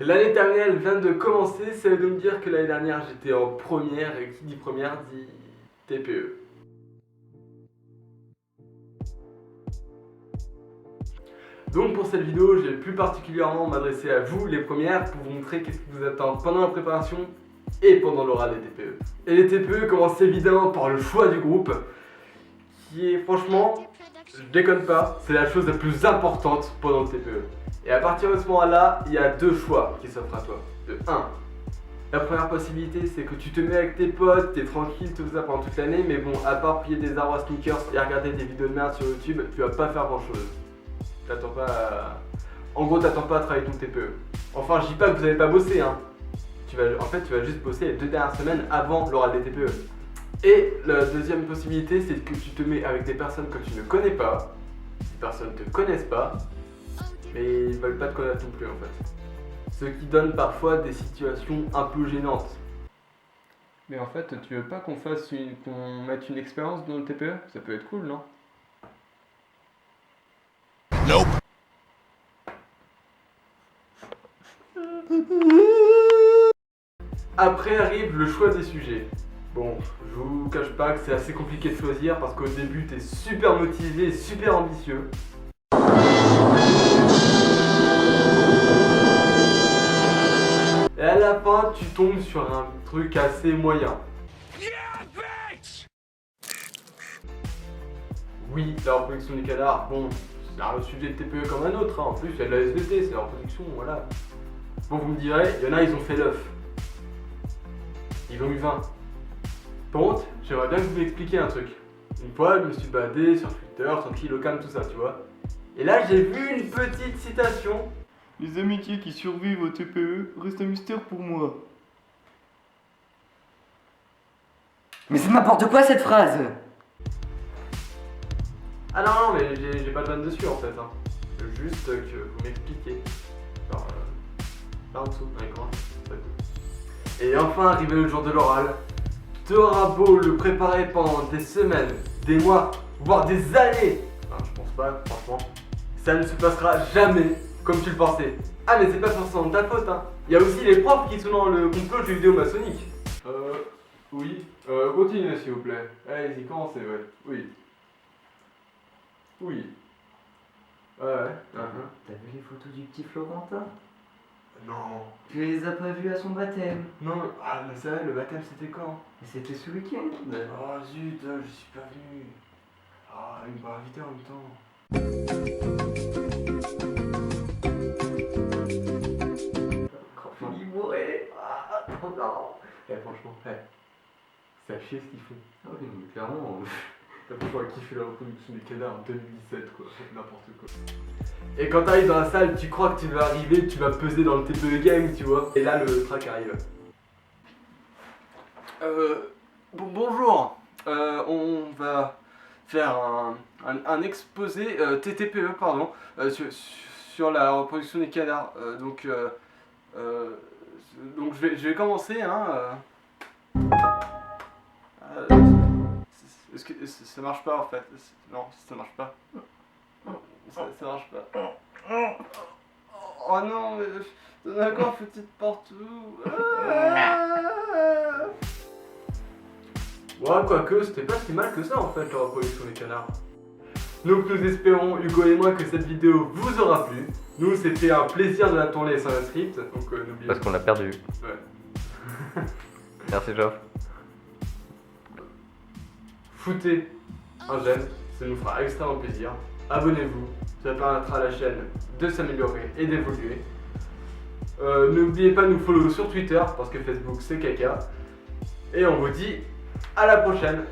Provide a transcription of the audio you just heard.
L'année terminale vient de commencer, ça veut donc dire que l'année dernière j'étais en première, et qui dit première dit TPE. Donc pour cette vidéo, je vais plus particulièrement m'adresser à vous, les premières, pour vous montrer qu'est-ce qui vous attend pendant la préparation et pendant l'oral des TPE. Et les TPE commencent évidemment par le choix du groupe, qui est franchement, je déconne pas, c'est la chose la plus importante pendant le TPE. Et à partir de ce moment-là, il y a deux choix qui s'offrent à toi. De 1, la première possibilité, c'est que tu te mets avec tes potes, t'es tranquille, tout ça pendant toute l'année, mais bon, à part plier des arbres à sneakers et regarder des vidéos de merde sur YouTube, tu vas pas faire grand-chose. T'attends pas à... En gros, t'attends pas à travailler ton TPE. Enfin, je dis pas que vous avez pas bossé, hein. Tu vas juste bosser les 2 dernières semaines avant l'oral des TPE. Et la deuxième possibilité, c'est que tu te mets avec des personnes que tu ne connais pas, ces personnes te connaissent pas, mais ils veulent pas te connaître non plus en fait. Ce qui donne parfois des situations un peu gênantes. Mais en fait, tu veux pas qu'on mette une expérience dans le TPE? Ça peut être cool, non? Nope. Après arrive le choix des sujets. Bon, je vous cache pas que c'est assez compliqué de choisir parce qu'au début t'es super motivé et super ambitieux. Et à la fin, tu tombes sur un truc assez moyen. Oui, la reproduction du canard, bon, c'est un sujet de TPE comme un autre, hein. En plus il y a de la SVT, c'est la reproduction, voilà. Bon, vous me direz, il y en a, ils ont fait l'œuf. Ils ont eu 20. Par contre, j'aimerais bien que vous m'expliquiez un truc. Une fois, je me suis baladé sur Twitter, tranquille, au calme, tout ça, tu vois. Et là, j'ai vu une petite citation. Les amitiés qui survivent au TPE restent un mystère pour moi. Mais c'est n'importe quoi cette phrase! Ah non, mais j'ai pas de vanne dessus en fait. Hein. Juste que vous m'expliquiez. Genre, là en dessous, dans l'écran. Et enfin, arrivé le jour de l'oral, t'auras beau le préparer pendant des semaines, des mois, voire des années. Enfin, je pense pas, franchement. Ça ne se passera jamais comme tu le pensais. Ah, mais c'est pas forcément de ta faute, hein. Il y a aussi les profs qui sont dans le complot jeux vidéo maçonnique. Oui. Continuez s'il vous plaît. Allez-y, commencez, ouais. Oui. Oui. Ouais. T'as vu les photos du petit Florentin? Non. Tu les as pas vues à son baptême? Non, ah, mais c'est vrai, le baptême c'était quand? C'était ce week-end. Oh zut, je suis pas venu. Ah, il m'a invité en même temps. Quand il mourait. Ah, non. Franchement, c'est à chier ce qu'ils font. Ah oui, mais clairement. T'as pas kiffé la reproduction des canards en 2017, quoi. N'importe quoi. Et quand t'arrives dans la salle, tu crois que tu vas arriver, tu vas peser dans le TPE game, tu vois. Et là, le track arrive. Bonjour. On va faire un exposé TTPE, pardon, sur la reproduction des canards. Donc je vais commencer, hein. Est-ce que ça marche pas en fait? Non, ça marche pas. Ça marche pas. Oh non, mais d'accord, petite partout. Ouais, quoique, c'était pas si mal que ça en fait la reproduction des canards. Donc nous espérons, Hugo et moi, que cette vidéo vous aura plu. Nous, c'était un plaisir de la tourner sans un script, donc n'oubliez pas. Parce qu'on l'a perdu. Ouais. Merci Geoff. Foutez un j'aime, ça nous fera extrêmement plaisir. Abonnez-vous, ça permettra à la chaîne de s'améliorer et d'évoluer. N'oubliez pas de nous follow sur Twitter, parce que Facebook c'est caca. Et on vous dit à la prochaine.